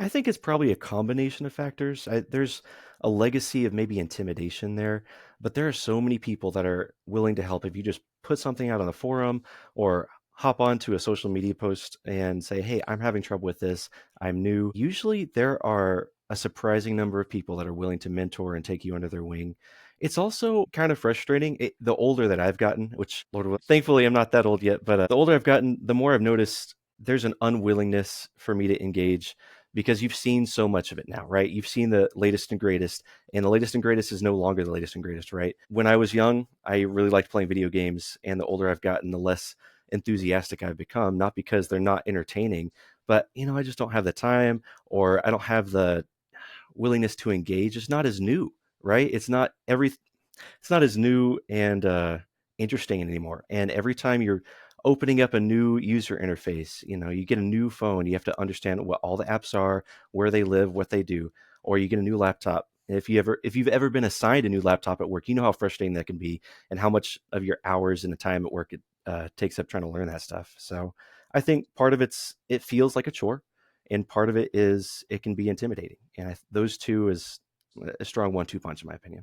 I think it's probably a combination of factors. There's a legacy of maybe intimidation there, but there are so many people that are willing to help if you just put something out on the forum or hop onto a social media post and say, "Hey, I'm having trouble with this. I'm new." Usually there are a surprising number of people that are willing to mentor and take you under their wing. It's also kind of frustrating. The older that I've gotten, which thankfully I'm not that old yet, but the older I've gotten, the more I've noticed there's an unwillingness for me to engage because you've seen so much of it now, right? You've seen the latest and greatest, and the latest and greatest is no longer the latest and greatest, right? When I was young, I really liked playing video games, and the older I've gotten, the less enthusiastic I've become, not because they're not entertaining, but I just don't have the time or I don't have the willingness to engage. It's not as new, right? It's not as new and interesting anymore. And every time you're opening up a new user interface, you get a new phone, you have to understand what all the apps are, where they live, what they do, or you get a new laptop. And if you've ever been assigned a new laptop at work, you know how frustrating that can be, and how much of your hours and the time at work it takes up trying to learn that stuff. So I think part of it feels like a chore, and part of it is it can be intimidating. And those two is a strong 1-2 punch in my opinion.